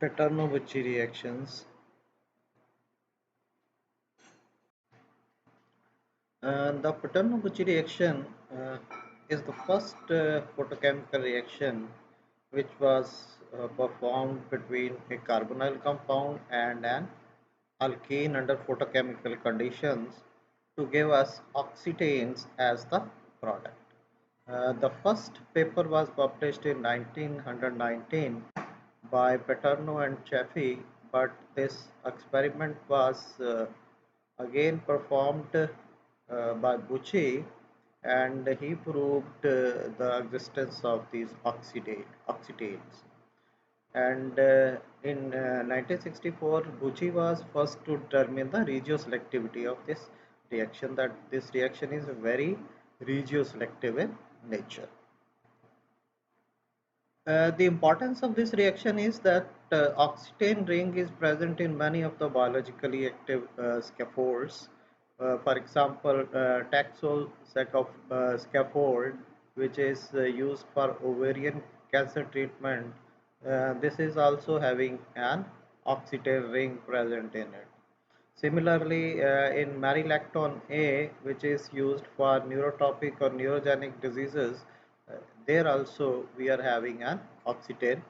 Petrano-Bucci reactions. The Petrano-Bucci reaction is the first photochemical reaction which was performed between a carbonyl compound and an alkane under photochemical conditions to give us oxytanes as the product. The first paper was published in 1919 by Paterno and Chaffee, but this experiment was again performed by Bucci, and he proved the existence of these oxytanes. And in 1964, Bucci was first to determine the regioselectivity of this reaction, that this reaction is very regioselective in nature. The importance of this reaction is that oxytane ring is present in many of the biologically active scaffolds. For example, Taxol scaffold, which is used for ovarian cancer treatment, this is also having an oxytane ring present in it. Similarly, in Marilactone A, which is used for neurotropic or neurogenic diseases, uh, there also we are having an oxytane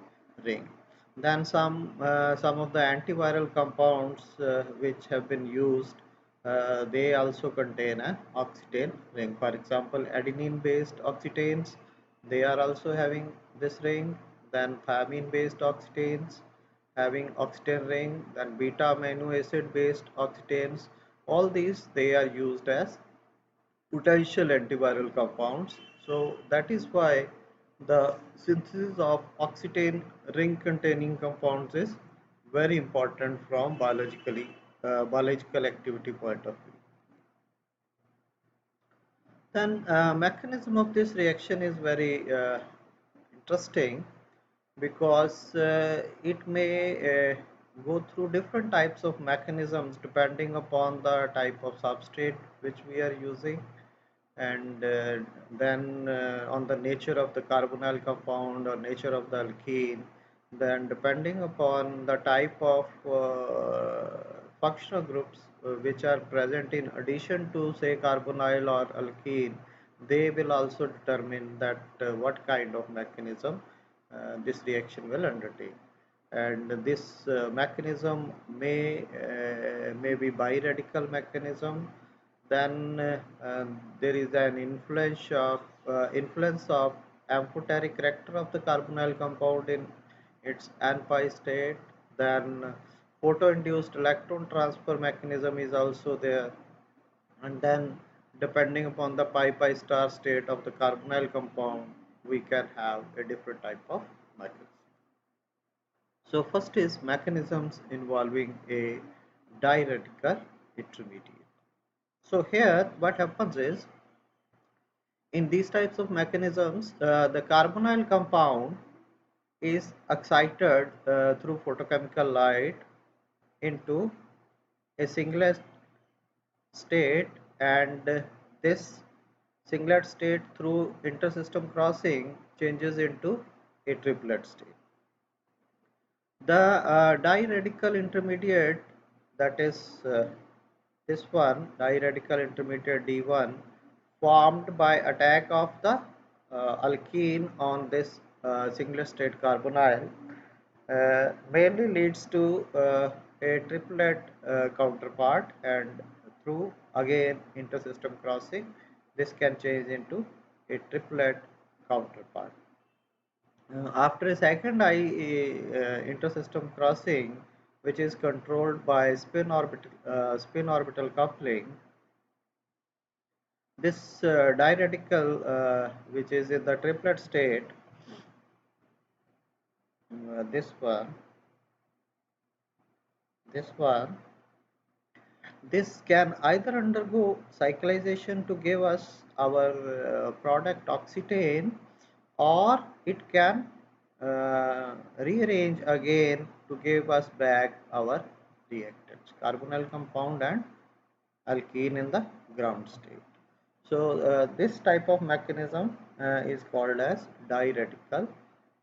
ring. Then some of the antiviral compounds which have been used, they also contain an oxytane ring. For example, adenine-based oxytanes, they are also having this ring. Then thymine-based oxytanes having oxytane ring, then beta amino acid based oxytanes, all these they are used as potential antiviral compounds. So that is why the synthesis of oxytane ring containing compounds is very important from biological activity point of view. Then mechanism of this reaction is very interesting because it may go through different types of mechanisms depending upon the type of substrate which we are using, and then on the nature of the carbonyl compound or nature of the alkene, then depending upon the type of functional groups which are present in addition to say carbonyl or alkene, they will also determine that what kind of mechanism this reaction will undertake. And this mechanism may be biradical mechanism. Then there is an influence of amphoteric character of the carbonyl compound in its n-pi state. Then photo-induced electron transfer mechanism is also there, and then depending upon the pi star state of the carbonyl compound, we can have a different type of mechanism. So first is mechanisms involving a diradical intermediate. So here what happens is, in these types of mechanisms, the carbonyl compound is excited through photochemical light into a singlet state, and this singlet state through intersystem crossing changes into a triplet state. The diradical intermediate, that is this one, diradical intermediate D1, formed by attack of the alkene on this singlet state carbonyl, mainly leads to a triplet counterpart, and through again intersystem crossing, this can change into a triplet counterpart. After a second intersystem crossing, which is controlled by spin orbital coupling, this diradical, which is in the triplet state, this one, this one, this can either undergo cyclization to give us our product oxytane, or it can rearrange again to give us back our reactants, carbonyl compound and alkene in the ground state. So this type of mechanism is called as diradical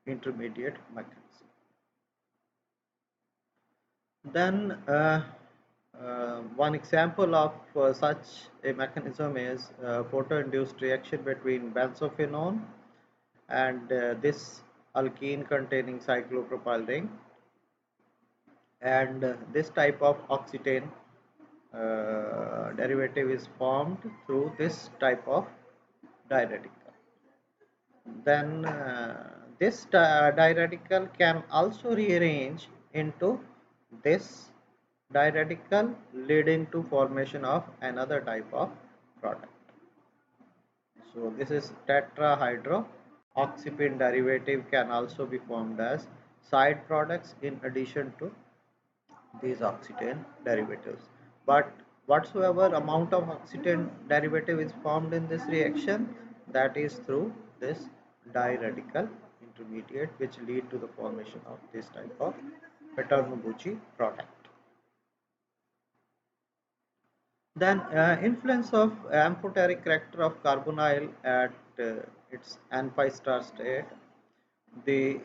intermediate mechanism. Then one example of such a mechanism is photo-induced reaction between benzophenone and this alkene containing cyclopropyl ring, and this type of oxetane derivative is formed through this type of diradical. Then this diradical can also rearrange into this diradical, leading to formation of another type of product. So this is tetrahydroxypene derivative can also be formed as side products in addition to these oxytane derivatives. But whatsoever amount of oxytane derivative is formed in this reaction, that is through this diradical intermediate, which lead to the formation of this type of Peternoubucci product. Then influence of amphoteric character of carbonyl at its n-pi star state. The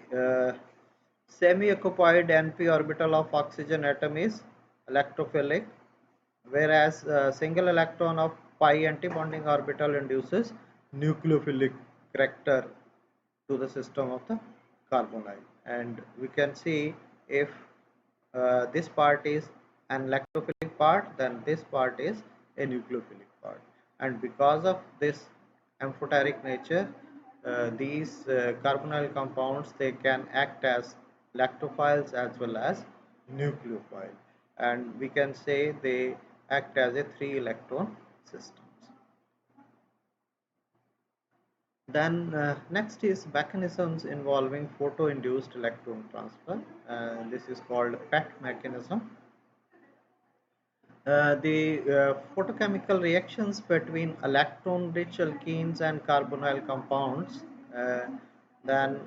semi-occupied np orbital of oxygen atom is electrophilic, whereas single electron of pi antibonding orbital induces nucleophilic character to the system of the carbonyl. And we can see if this part is an electrophilic part, then this part is a nucleophilic part. And because of this amphoteric nature, these carbonyl compounds, they can act as electrophiles as well as nucleophile, and we can say they act as a 3 electron system. Then next is mechanisms involving photo-induced electron transfer. This is called PET mechanism. The photochemical reactions between electron-rich alkenes and carbonyl compounds. Then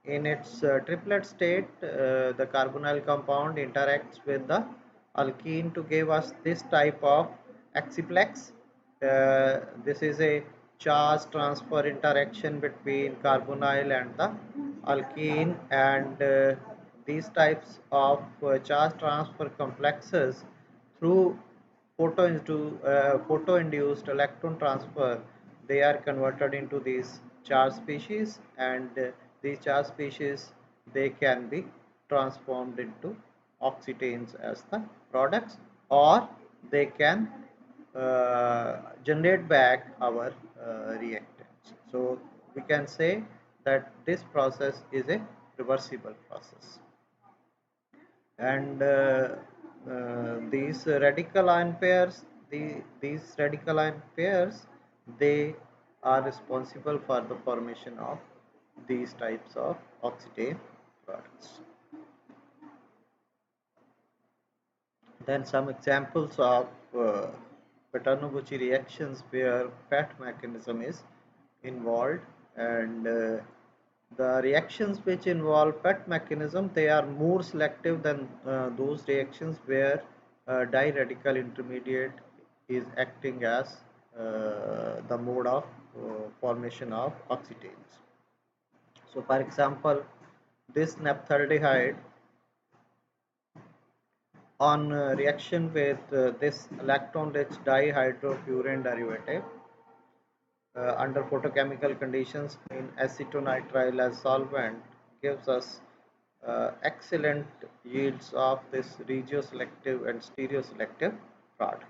in its triplet state, the carbonyl compound interacts with the alkene to give us this type of exciplex. This is a charge transfer interaction between carbonyl and the alkene, and these types of charge transfer complexes through photo-induced electron transfer, they are converted into these charge species, and these charge species, they can be transformed into oxytanes as the products, or they can generate back our reactants. So we can say that this process is a reversible process. And these radical ion pairs, these radical ion pairs, they are responsible for the formation of these types of oxidase products. Then some examples of Peternoubucci reactions where PET mechanism is involved, and the reactions which involve PET mechanism, they are more selective than those reactions where diradical intermediate is acting as the mode of formation of oxytanes. So for example, this naphthaldehyde on reaction with this electron rich dihydropurine derivative under photochemical conditions in acetonitrile as solvent gives us excellent yields of this regioselective and stereoselective product.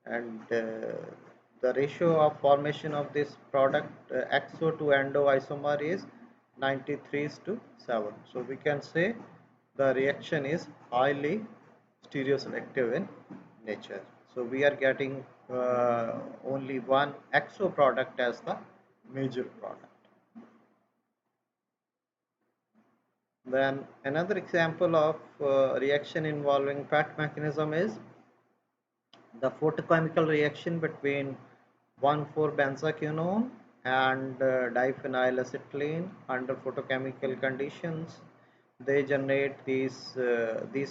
And the ratio of formation of this product XO to endo isomer is 93:7. So we can say the reaction is highly stereoselective in nature. So we are getting only one XO product as the major product. Then another example of reaction involving PET mechanism is the photochemical reaction between 1,4-benzoquinone and diphenylacetylene under photochemical conditions. They generate these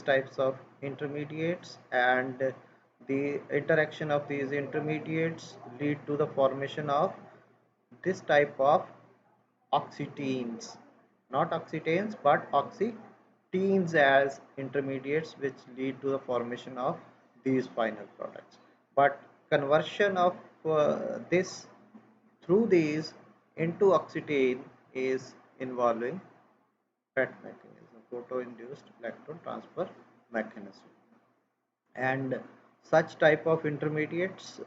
types of intermediates, and the interaction of these intermediates lead to the formation of this type of oxytenes, not oxytanes but oxytenes. teens as intermediates which lead to the formation of these final products. But conversion of this through these into oxetane is involving PET mechanism, photo-induced electron transfer mechanism. And such type of intermediates,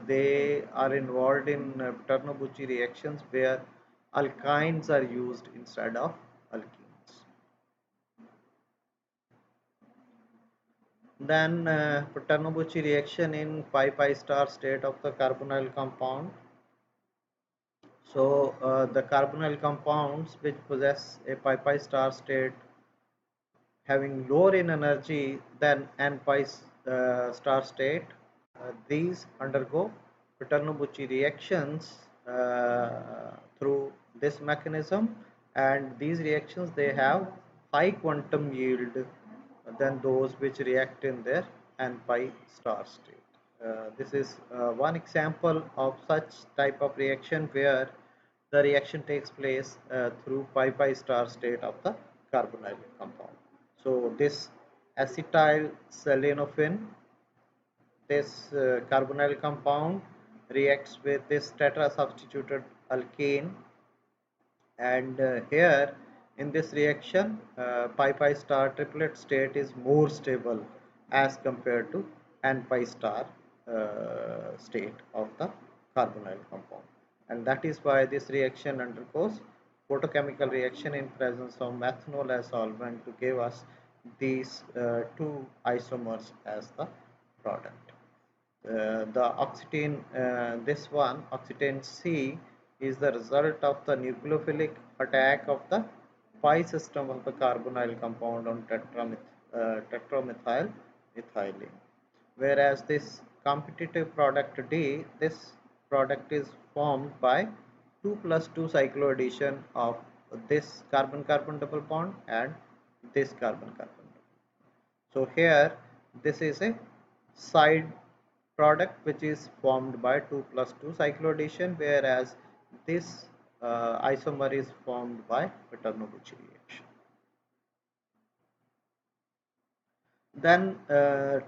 they are involved in Paterno-Bucci reactions where alkynes are used instead of alkenes. Then Paterno-Bucci reaction in pi star state of the carbonyl compound. So the carbonyl compounds which possess a pi star state having lower in energy than n pi star state, these undergo Paterno-Bucci reactions through this mechanism, and these reactions they have high quantum yield than those which react in their n pi star state. This is one example of such type of reaction where the reaction takes place through pi star state of the carbonyl compound. So this acetyl selenophen, this carbonyl compound reacts with this tetra substituted alkane, and here in this reaction pi star triplet state is more stable as compared to n pi star state of the carbonyl compound, and that is why this reaction undergoes photochemical reaction in presence of methanol as solvent to give us these two isomers as the product. The oxetane, this one, oxetane C, is the result of the nucleophilic attack of the pi system of the carbonyl compound on tetramethyl ethylene. Whereas this competitive product D, this product is formed by 2 plus 2 cycloaddition of this carbon-carbon double bond and this carbon-carbon. So here this is a side product which is formed by 2 plus 2 cycloaddition, whereas this isomer is formed by Paterno-Bucci reaction. Then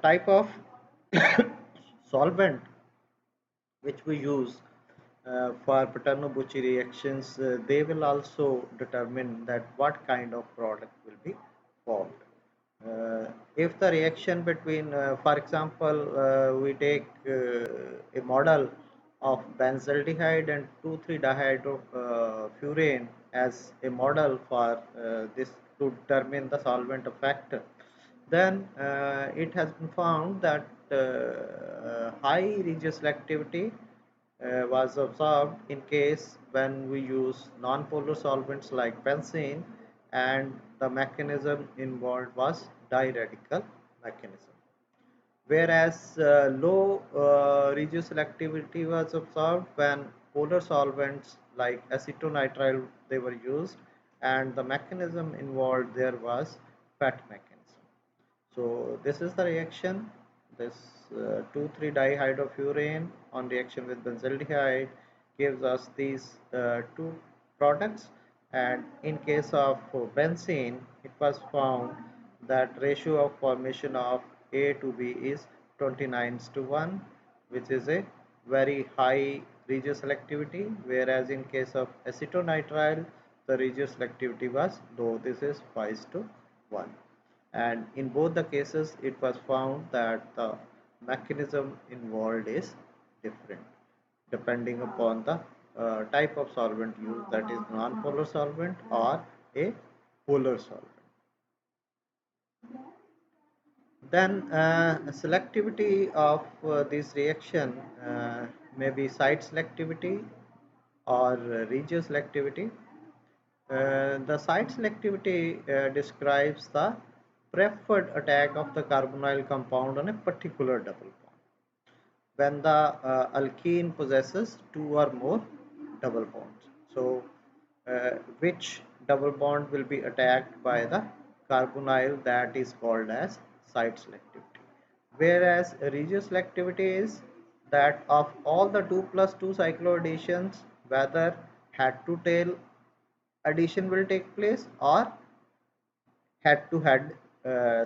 type of solvent which we use for Paterno-Bucci reactions, they will also determine that what kind of product will be formed. If the reaction between, for example, we take a model of benzaldehyde and 2,3-dihydrofurane as a model for this to determine the solvent effect, then it has been found that high regioselectivity was observed in case when we use non-polar solvents like benzene, and the mechanism involved was diradical mechanism. Whereas low regioselectivity was observed when polar solvents like acetonitrile they were used, and the mechanism involved there was PET mechanism. So this is the reaction. This 2,3-dihydrofurane on reaction with benzaldehyde gives us these two products, and in case of benzene it was found that ratio of formation of A to B is 29:1, which is a very high regioselectivity, whereas in case of acetonitrile the regioselectivity was low, this is 5:1, and in both the cases it was found that the mechanism involved is different depending upon the type of solvent used, that is non-polar solvent or a polar solvent. Then selectivity of this reaction may be site selectivity or regioselectivity. The site selectivity describes the preferred attack of the carbonyl compound on a particular double bond when the alkene possesses two or more double bonds. So which double bond will be attacked by the carbonyl, that is called as site selectivity. Whereas regioselectivity is that of all the 2 plus 2 cycloadditions, whether head to tail addition will take place or head-to-head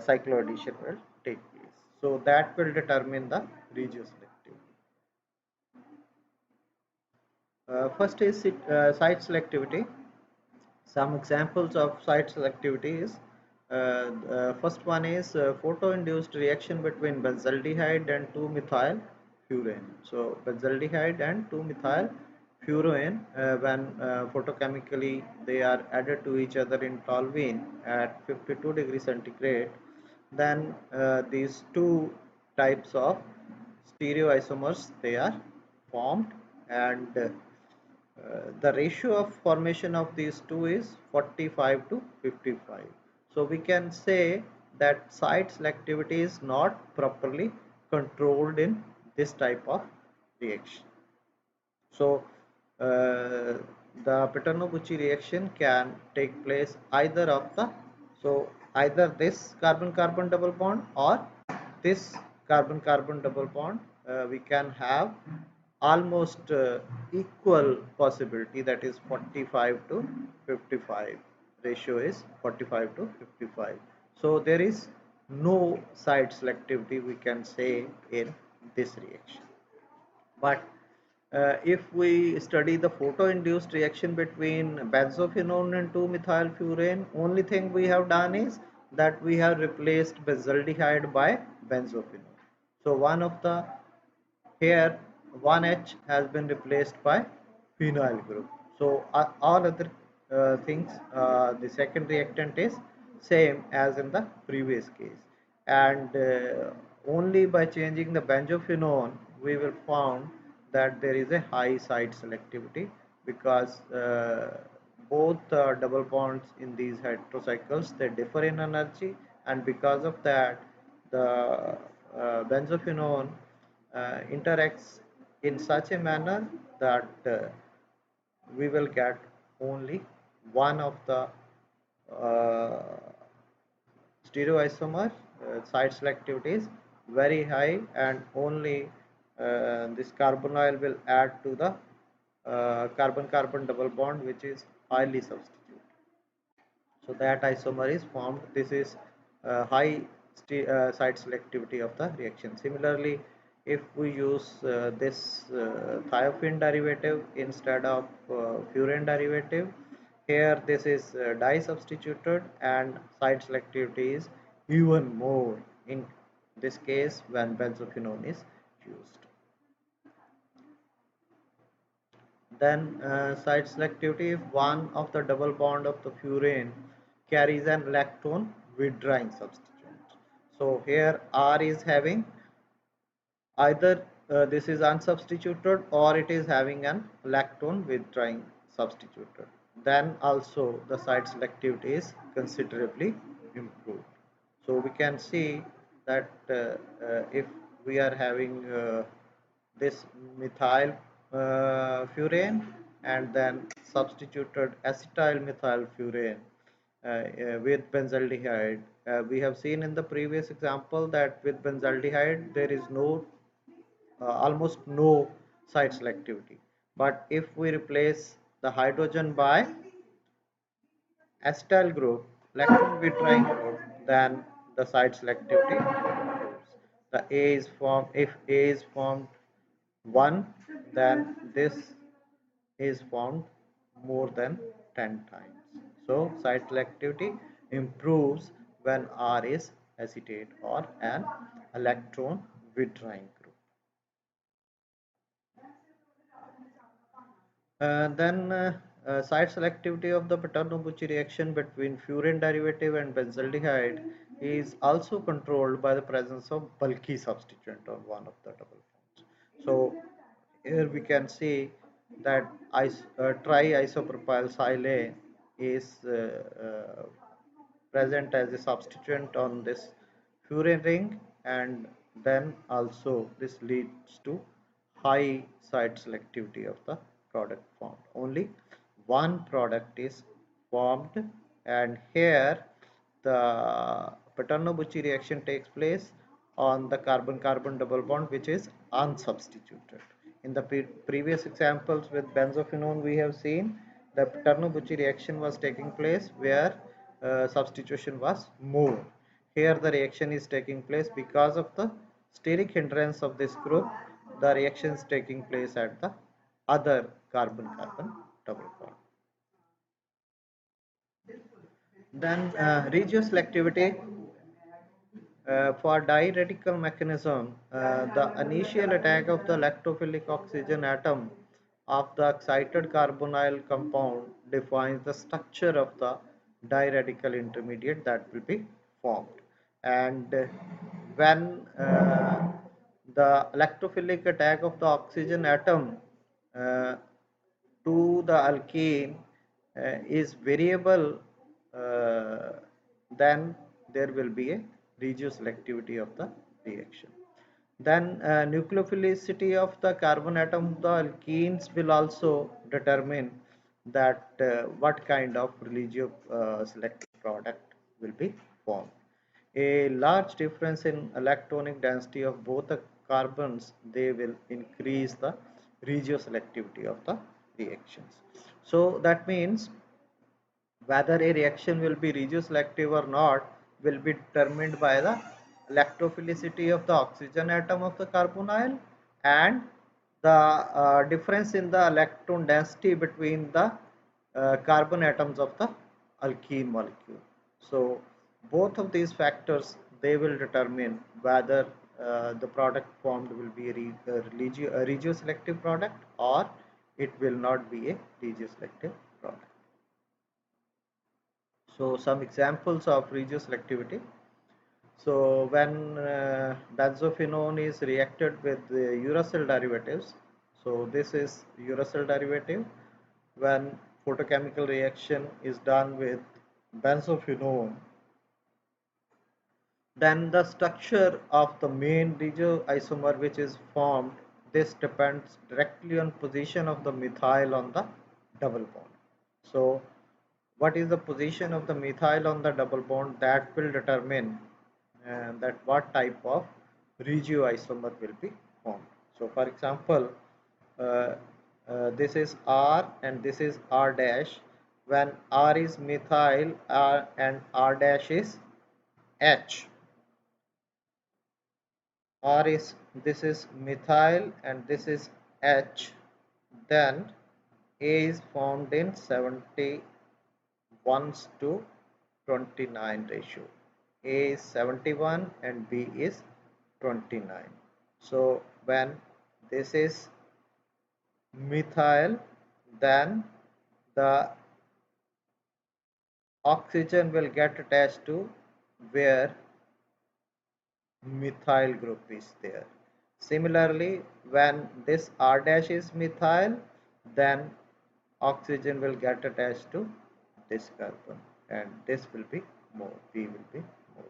cycloaddition will take place. So that will determine the regioselectivity. First is site selectivity. Some examples of site selectivity is first one is photo-induced reaction between benzaldehyde and 2-methyl furan. So benzaldehyde and 2-methyl furan, when photochemically they are added to each other in toluene at 52 degrees centigrade, then these two types of stereoisomers they are formed, and the ratio of formation of these two is 45 to 55. So we can say that site selectivity is not properly controlled in this type of reaction. So the Paterno-Bucci reaction can take place either of the, so either this carbon-carbon double bond or this carbon-carbon double bond, we can have almost equal possibility, that is 45 to 55, ratio is 45 to 55. So there is no site selectivity we can say in this reaction. But if we study the photo-induced reaction between benzophenone and 2-methylfuran, only thing we have done is that we have replaced benzaldehyde by benzophenone. So one of the, here 1H has been replaced by phenyl group. So all other things, the second reactant is same as in the previous case, and only by changing the benzophenone we will found that there is a high site selectivity, because both double bonds in these heterocycles they differ in energy, and because of that the benzophenone interacts in such a manner that we will get only one of the uh, stereoisomer. Site selectivity is very high, and only this carbonyl will add to the carbon-carbon double bond which is highly substituted. So that isomer is formed. This is high site selectivity of the reaction. Similarly, if we use this thiophene derivative instead of furan derivative, here this is di substituted, and site selectivity is even more in this case when benzophenone is used. Then site selectivity, if one of the double bond of the furan carries an electron withdrawing substituent. So here R is having either this is unsubstituted or it is having an electron withdrawing substituted. Then also the site selectivity is considerably improved. So we can see that if we are having this methyl furan and then substituted acetyl methyl furan with benzaldehyde. We have seen in the previous example that with benzaldehyde there is no almost no site selectivity. But if we replace the hydrogen by acetyl group, electron withdrawing group, then the site selectivity improves. The A is formed, if A is formed 1, then this is formed more than 10 times. So site selectivity improves when R is acetate or an electron withdrawing group. Then site selectivity of the Paterno-Bucci reaction between furan derivative and benzaldehyde is also controlled by the presence of bulky substituent on one of the double bonds. So here we can see that triisopropyl silane is present as a substituent on this furan ring, and then also this leads to high site selectivity of the product formed. Only one product is formed, and here the Paterno-Bucci reaction takes place on the carbon-carbon double bond which is unsubstituted. In the previous examples with benzophenone we have seen the Paterno-Bucci reaction was taking place where substitution was more. Here the reaction is taking place because of the steric hindrance of this group. The reaction is taking place at the other carbon-carbon double bond. Then regioselectivity for diradical mechanism, the initial attack of the electrophilic oxygen atom of the excited carbonyl compound defines the structure of the diradical intermediate that will be formed. And when the electrophilic attack of the oxygen atom uh, to the alkene is variable, uh, then there will be a regioselectivity of the reaction. Then nucleophilicity of the carbon atom of the alkenes will also determine that what kind of religio selective product will be formed. A large difference in electronic density of both the carbons, they will increase the regioselectivity of the reactions. So that means whether a reaction will be regioselective or not will be determined by the electrophilicity of the oxygen atom of the carbonyl and the difference in the electron density between the carbon atoms of the alkene molecule. So both of these factors, they will determine whether the product formed will be a regioselective product or it will not be a regioselective product. So some examples of regioselectivity. So when benzophenone is reacted with the uracil derivatives, so this is uracil derivative. When photochemical reaction is done with benzophenone, then the structure of the main regioisomer which is formed, this depends directly on position of the methyl on the double bond. So what is the position of the methyl on the double bond, that will determine that what type of regioisomer will be formed. So for example, uh, this is R and this is R dash. When R is methyl and R dash is H, R is, this is methyl and this is H, then A is formed in 71 to 29 ratio. A is 71 and B is 29. So when this is methyl, then the oxygen will get attached to where methyl group is there. Similarly, when this R dash is methyl, then oxygen will get attached to this carbon and this will be more, P will be more.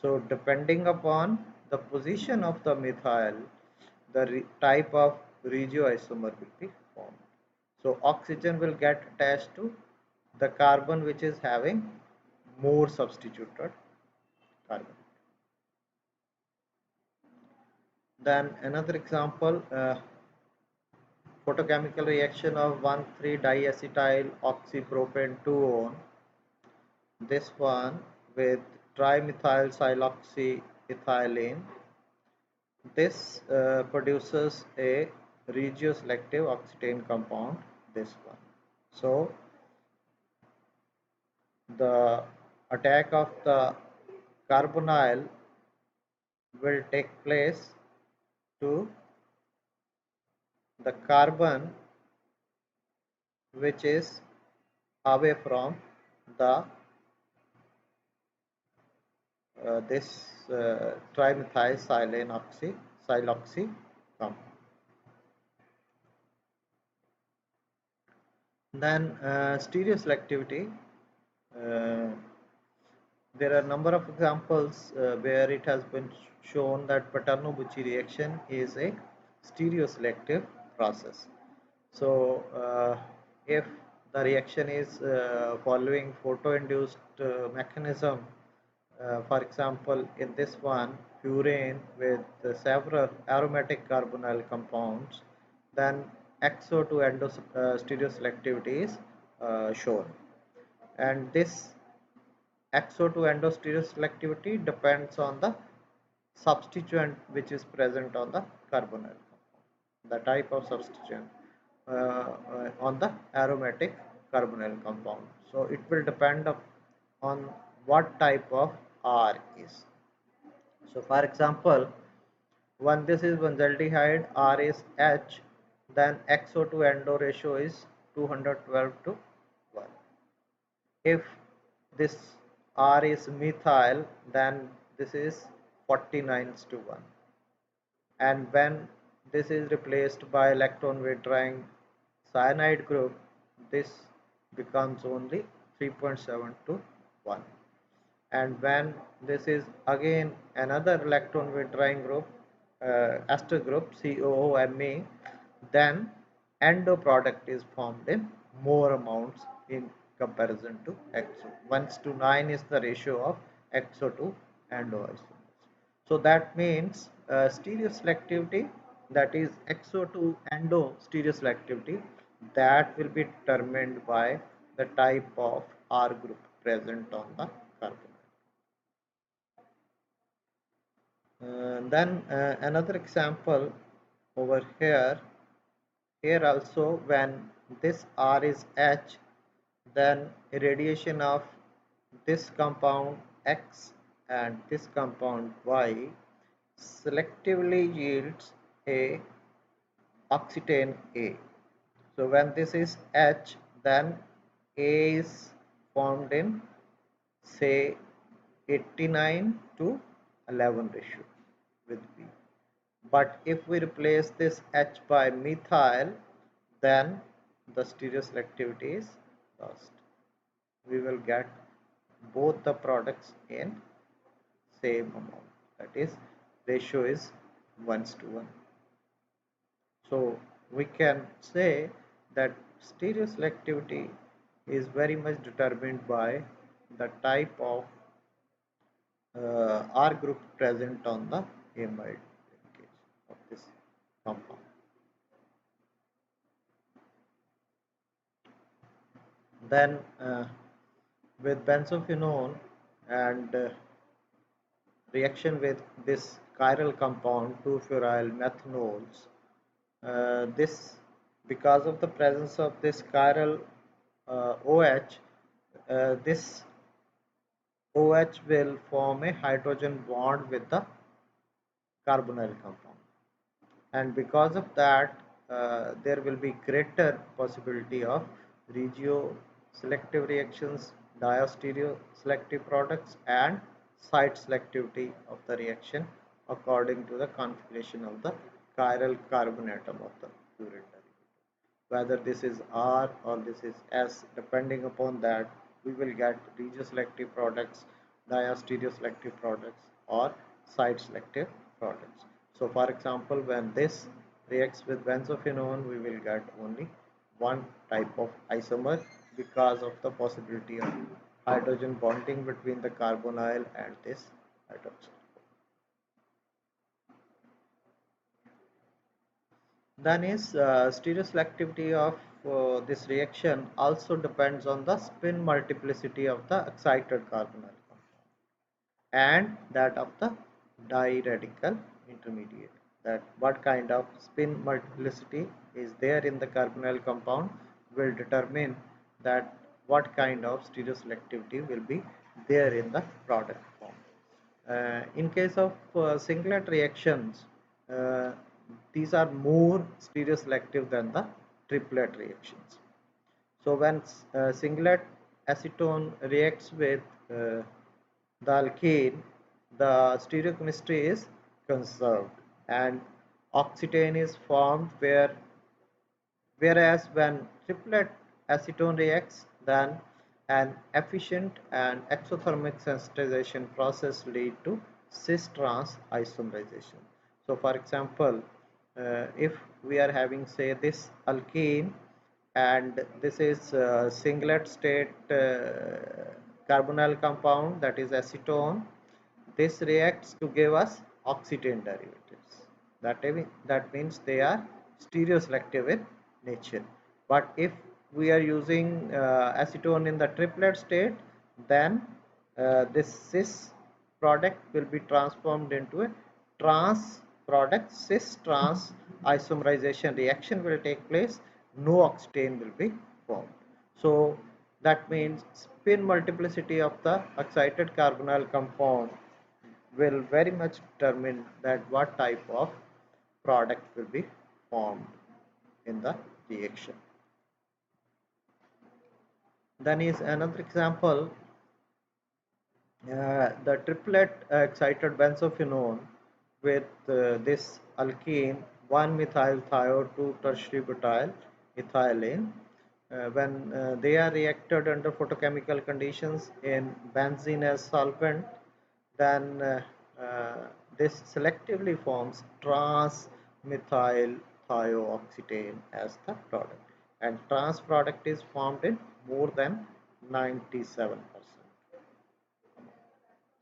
So depending upon the position of the methyl, the type of regioisomer will be formed. So oxygen will get attached to the carbon which is having more substituted carbon. Then another example, photochemical reaction of 1,3-diacetyl oxypropane 2-one, this one with trimethyl siloxyethylene. This produces a regioselective oxetane compound, this one. So the attack of the carbonyl will take place to the carbon which is away from the this trimethyl siloxy compound. Then stereoselectivity. Uh, there are a number of examples where it has been shown that Paterno-Bucci reaction is a stereoselective process. So if the reaction is following photo-induced mechanism, for example, in this one, purine with several aromatic carbonyl compounds, then XO2 stereoselectivity is shown. And this XO to endo stereoselectivity depends on the substituent which is present on the carbonyl compound, the type of substituent on the aromatic carbonyl compound. So it will depend on what type of R is. So for example, when this is benzaldehyde, R is H, then XO to endo ratio is 212 to 1. If this R is methyl, then this is 49 to 1. And when this is replaced by electron withdrawing cyanide group, this becomes only 3.7 to 1. And when this is again another electron withdrawing group, ester group COOMe, then endo product is formed in more amounts in comparison to XO. 1:9 is the ratio of XO to endo isomers. So that means stereoselectivity, that is XO to endo stereoselectivity, that will be determined by the type of R group present on the carbon. Then another example over here also, when this R is H, then irradiation of this compound X and this compound Y selectively yields a oxetane A. So when this is H, then A is formed in say 89 to 11 ratio with B. But if we replace this H by methyl, then the stereoselectivity is lost. We will get both the products in same amount, that is ratio is 1:1. So we can say that stereoselectivity is very much determined by the type of R group present on the amide linkage of this compound. Then with benzophenone and reaction with this chiral compound 2-furyl methanols, this, because of the presence of this chiral OH, this OH will form a hydrogen bond with the carbonyl compound, and because of that there will be greater possibility of regioselective reactions, diastereoselective products, and site selectivity of the reaction according to the configuration of the chiral carbon atom of the fluoride derivative. Whether this is R or this is S, depending upon that, we will get regioselective products, diastereoselective products, or site selective products. So for example, when this reacts with benzophenone, we will get only one type of isomer because of the possibility of hydrogen bonding between the carbonyl and this hydroxyl. Then is stereoselectivity of this reaction also depends on the spin multiplicity of the excited carbonyl and that of the diradical intermediate. That what kind of spin multiplicity is there in the carbonyl compound will determine that what kind of stereoselectivity will be there in the product form. In case of singlet reactions, uh, these are more stereoselective than the triplet reactions. So when singlet acetone reacts with the alkene, the stereochemistry is conserved and oxetane is formed, whereas when triplet acetone reacts, then an efficient and exothermic sensitization process lead to cis-trans isomerization. So for example, if we are having say this alkene and this is singlet state carbonyl compound, that is acetone, this reacts to give us oxetane derivatives. That means they are stereoselective in nature. But if we are using acetone in the triplet state, then this cis product will be transformed into a trans product. Cis trans isomerization reaction will take place. No octane will be formed. So that means spin multiplicity of the excited carbonyl compound will very much determine that what type of product will be formed in the reaction. Then is another example, the triplet excited benzophenone with this alkene 1-methyl thiol 2 tertiary butyl ethylene, when they are reacted under photochemical conditions in benzene as solvent, then this selectively forms trans methyl thioxetane as the product, and trans product is formed in more than 97%.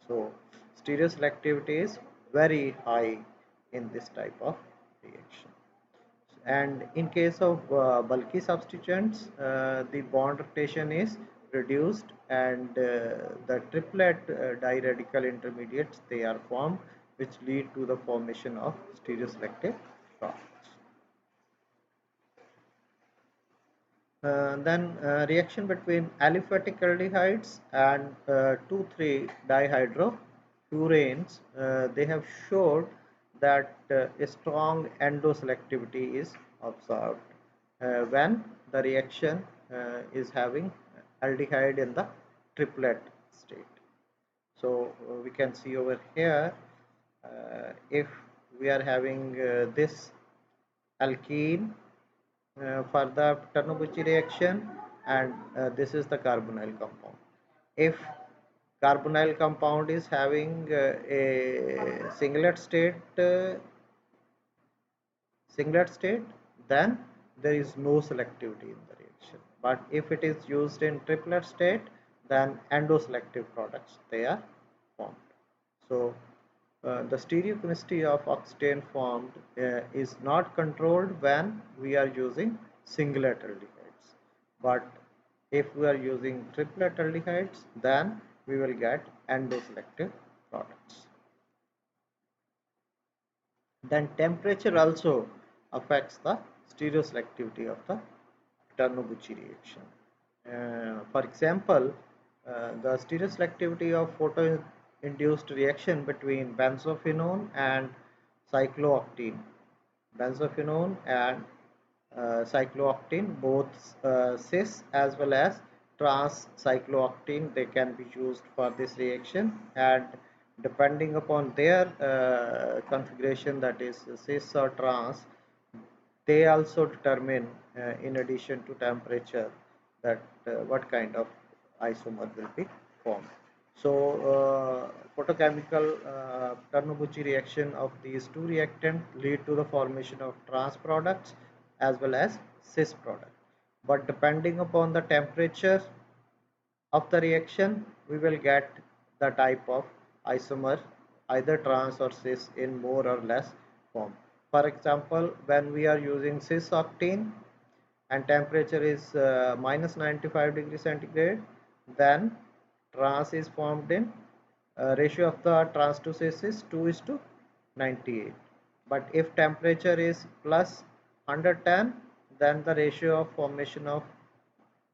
So stereoselectivity is very high in this type of reaction. And in case of bulky substituents, the bond rotation is reduced, and the triplet diradical intermediates they are formed, which lead to the formation of stereoselective products. Then reaction between aliphatic aldehydes and 2,3-dihydrofuranes, they have showed that a strong endoselectivity is observed when the reaction is having aldehyde in the triplet state. So we can see over here, if we are having this alkene for the Tchernobyl reaction, and this is the carbonyl compound. If carbonyl compound is having a singlet state, then there is no selectivity in the reaction. But if it is used in triplet state, then endoselective products they are formed. So the stereochemistry of octane formed is not controlled when we are using singlet aldehydes, but if we are using triplet aldehydes, then we will get endoselective products. Then temperature also affects the stereoselectivity of the Tchernobyl reaction. For example, the stereoselectivity of photo-induced reaction between benzophenone and cyclooctene. Benzophenone and cyclooctene, both cis as well as trans cyclooctene, they can be used for this reaction, and depending upon their configuration, that is cis or trans, they also determine in addition to temperature that what kind of isomer will be formed. So photochemical Tchernobyl reaction of these two reactants lead to the formation of trans products as well as cis product, but depending upon the temperature of the reaction, we will get the type of isomer, either trans or cis, in more or less form. For example, when we are using cis octane and temperature is minus 95 degrees centigrade, then trans is formed in ratio of the trans to cis is 2 is to 98. But if temperature is plus 110, then the ratio of formation of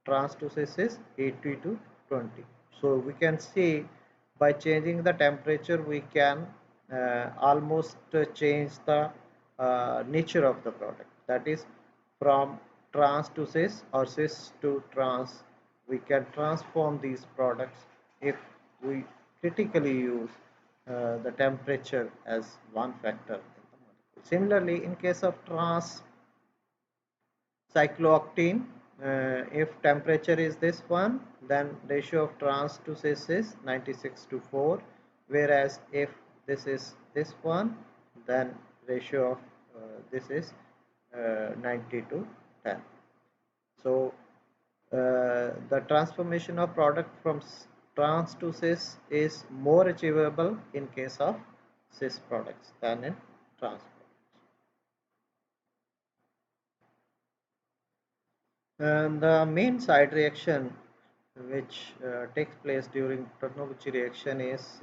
trans to cis is 80 to 20. So we can see by changing the temperature we can almost change the nature of the product, that is from trans to cis or cis to trans. We can transform these products if we critically use the temperature as one factor. Similarly, in case of trans cyclooctane, if temperature is this one, then ratio of trans to cis is 96 to 4, whereas if this is this one, then ratio of this is 90 to 10. So the transformation of product from trans to cis is more achievable in case of cis products than in trans. And the main side reaction which takes place during Bernoulli reaction is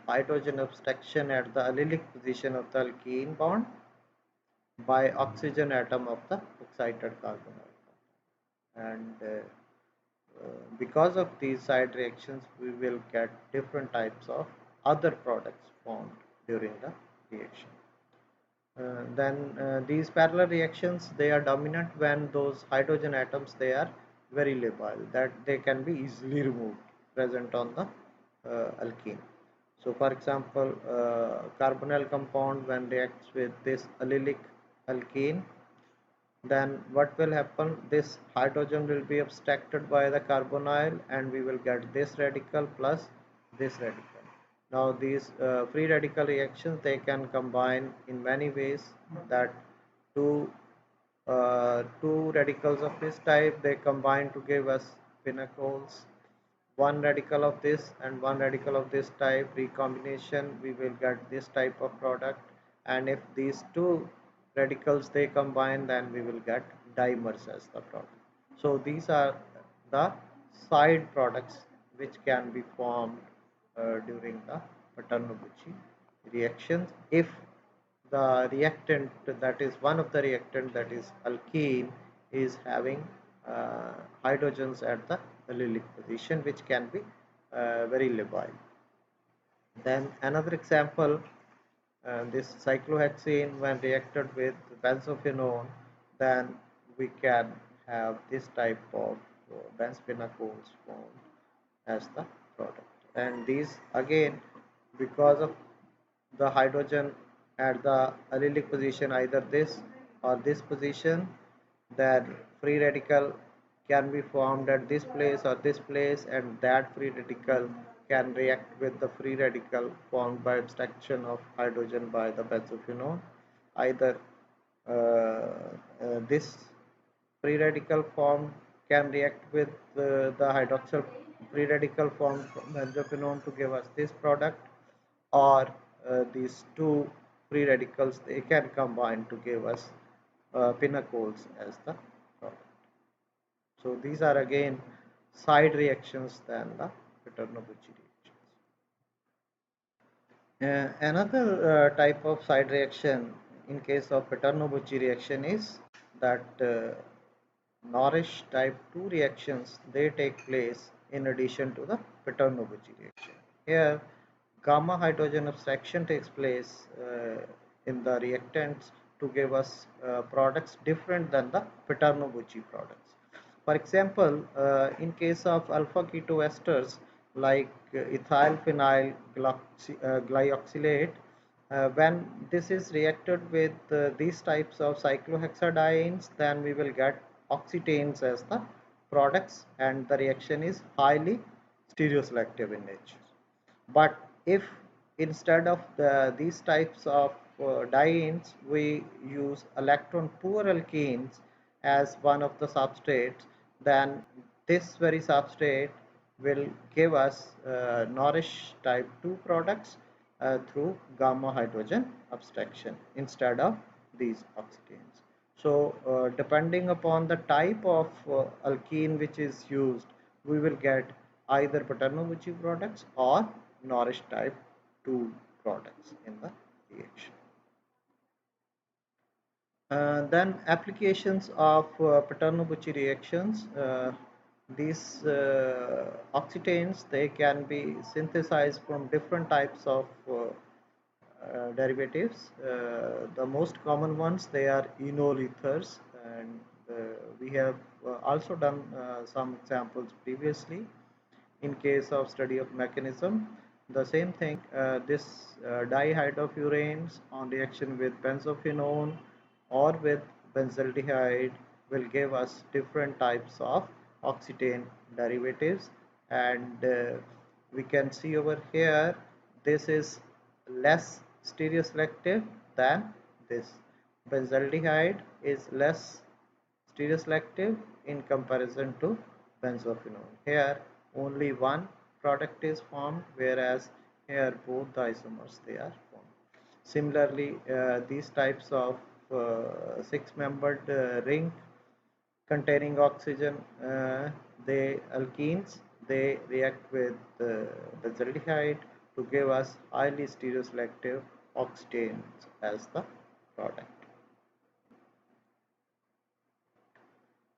hydrogen abstraction at the allylic position of the alkene bond by oxygen atom of the excited carbon atom. And because of these side reactions, we will get different types of other products formed during the reaction. Then these parallel reactions, they are dominant when those hydrogen atoms, they are very labile, that they can be easily removed present on the alkene. So for example, carbonyl compound when reacts with this allylic alkene, then what will happen, this hydrogen will be abstracted by the carbonyl and we will get this radical plus this radical. Now these free radical reactions, they can combine in many ways, that two radicals of this type, they combine to give us pinacoles. One radical of this and one radical of this type recombination, we will get this type of product. And if these two radicals they combine, then we will get dimers as the product. So these are the side products which can be formed during the Bernoulli reactions, if the reactant, that is one of the reactant, that is alkene, is having hydrogens at the allylic position, which can be very labile. Then another example, this cyclohexene when reacted with benzophenone, then we can have this type of benzphenacoles formed as the product. And these again, because of the hydrogen at the allylic position, either this or this position, that free radical can be formed at this place or this place, and that free radical can react with the free radical formed by abstraction of hydrogen by the benzophenone. Either this free radical formed can react with the hydroxyl free radical formed from benzophenone to give us this product, or these two free radicals, they can combine to give us pinacoles as the product. So these are again side reactions than the Bernoulli reactions. Another type of side reaction in case of Bernoulli reaction is that Norrish type 2 reactions, they take place in addition to the Bernoulli reaction. Here gamma hydrogen abstraction takes place in the reactants to give us products different than the Bernoulli products. For example, in case of alpha keto esters like ethyl phenyl glyoxylate, when this is reacted with these types of cyclohexadienes, then we will get oxytanes as the products, and the reaction is highly stereoselective in nature. But if instead of these types of dienes, we use electron poor alkenes as one of the substrates, then this very substrate will give us Norrish type 2 products through gamma hydrogen abstraction instead of these oxygenes. So depending upon the type of alkene which is used, we will get either Bernoulli products or Norrish type 2 products in the reaction. Then applications of Bernoulli reactions. These oxytanes, they can be synthesized from different types of derivatives. The most common ones, they are enol ethers, and we have also done some examples previously in case of study of mechanism. The same thing, this dihydrofuranes on reaction with benzophenone or with benzaldehyde will give us different types of oxytane derivatives. And we can see over here, this is less stereoselective than this. Benzaldehyde is less stereoselective in comparison to benzophenone. Here only one product is formed, whereas here both the isomers, they are formed. Similarly, these types of six-membered ring containing oxygen, they alkenes, they react with benzaldehyde to give us highly stereoselective oxygenes as the product.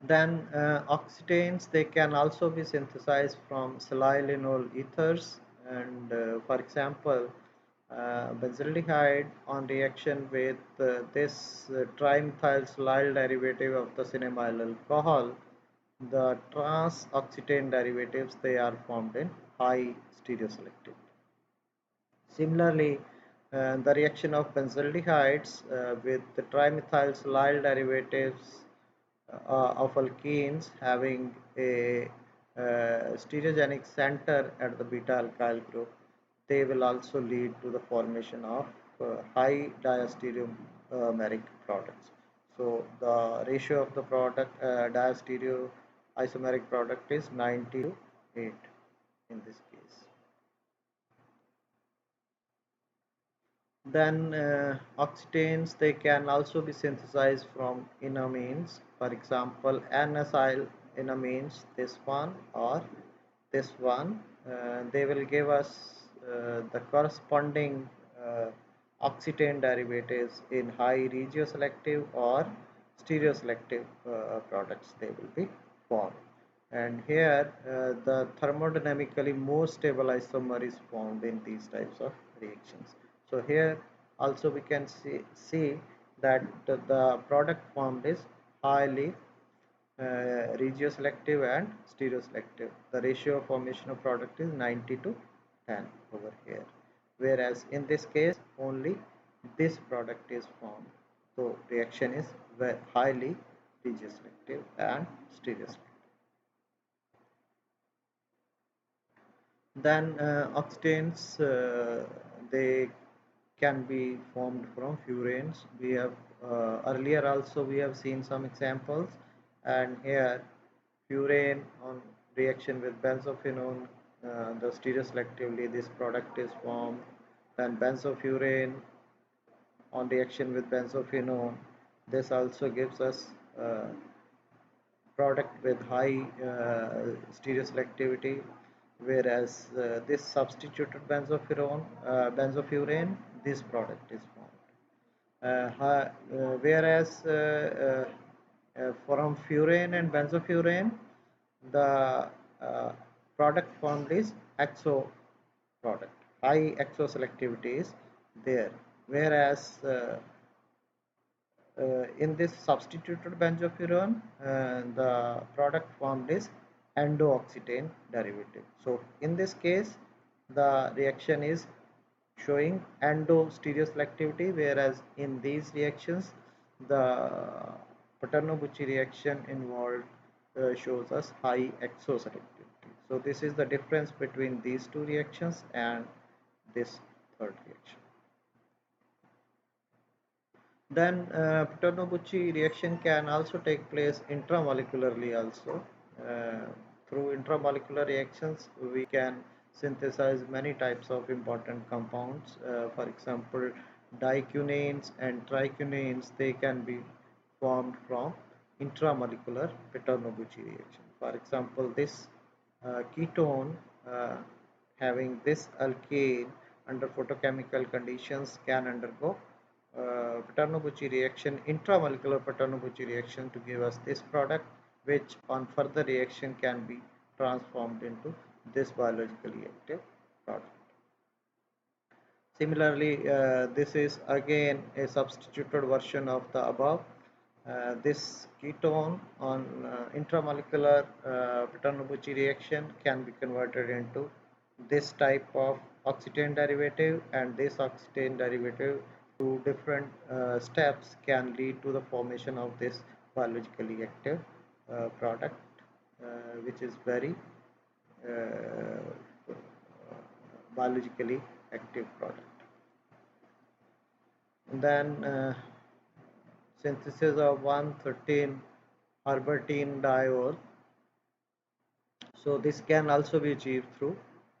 Then oxytanes, they can also be synthesized from silylenol ethers, and for example, benzaldehyde on reaction with this trimethyl derivative of the cinnamoyl alcohol, the trans-oxytane derivatives, they are formed in high stereoselectivity. Similarly, the reaction of benzaldehydes with the trimethyl derivatives of alkenes having a stereogenic center at the beta alkyl group, they will also lead to the formation of high diastereomeric products. So the ratio of the product diastereo isomeric product is 90 to 8 in this case. Then oxytanes, they can also be synthesized from enamines. For example, N-acyl enamines, this one or this one. They will give us the corresponding oxytane derivatives in high regioselective or stereoselective products they will be formed. And here the thermodynamically more stable isomer is formed in these types of reactions. So here also we can see that the product formed is highly regioselective and stereoselective. The ratio of formation of product is 90 to 10 over here. Whereas in this case only this product is formed. So reaction is highly regioselective and stereoselective. Then oxytanes, they can be formed from furanes. We have earlier also we have seen some examples, and here furane on reaction with benzophenone, the stereoselectively this product is formed. Then benzofurane on reaction with benzophenone, this also gives us product with high stereoselectivity, whereas this substituted benzofurane, this product is formed. Whereas from furane and benzofurane, the uh, product formed is exo product. High exoselectivity is there, whereas in this substituted benzopyrene, the product formed is endo-oxytane derivative. So in this case, the reaction is showing endo stereoselectivity, whereas in these reactions, the Paterno-Bucci reaction involved shows us high exoselectivity. So this is the difference between these two reactions and this third reaction. Then Paterno-Bucci reaction can also take place intramolecularly also. Uh, Through intramolecular reactions, we can synthesize many types of important compounds. For example, dicunanes and tricunanes, they can be formed from intramolecular Paterno-Bucci reaction. For example, this ketone having this alkane under photochemical conditions can undergo Paterno-Bucci reaction, intramolecular Paterno-Bucci reaction to give us this product, which on further reaction can be transformed into this biologically active product. Similarly, this is again a substituted version of the above. This ketone on intramolecular Paterno-Bucci reaction can be converted into this type of oxytane derivative, and this oxytane derivative through different steps can lead to the formation of this biologically active product, which is very biologically active product. And then synthesis of 113 arbutin diol. So this can also be achieved through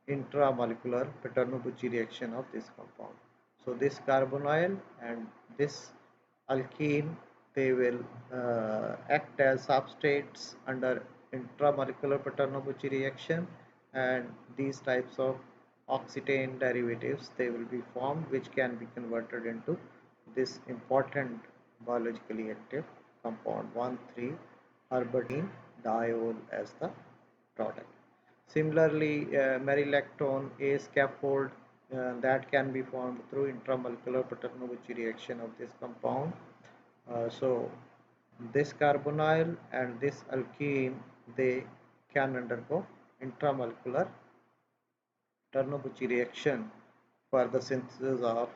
intramolecular Paterno-Bucci reaction of this compound. So this carbonyl and this alkene, they will act as substrates under intramolecular Paterno-Bucci reaction, and these types of oxetane derivatives, they will be formed, which can be converted into this important biologically active compound 1,3-herbutene diol as the product. Similarly, merilactone, a scaffold that can be formed through intramolecular Bernoulli reaction of this compound. So this carbonyl and this alkene, they can undergo intramolecular Bernoulli reaction for the synthesis of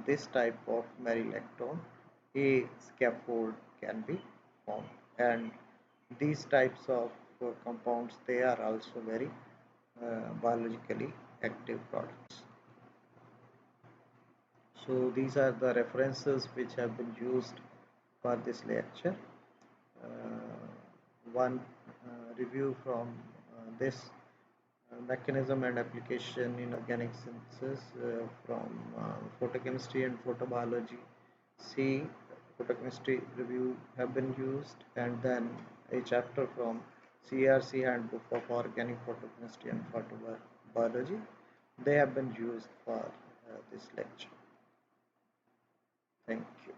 this type of merilactone. A scaffold can be formed, and these types of compounds, they are also very biologically active products. So these are the references which have been used for this lecture. One review from this mechanism and application in organic synthesis from photochemistry and photobiology. C, photochemistry review have been used, and then a chapter from CRC Handbook of Organic Photochemistry and Photobiology. They have been used for this lecture. Thank you.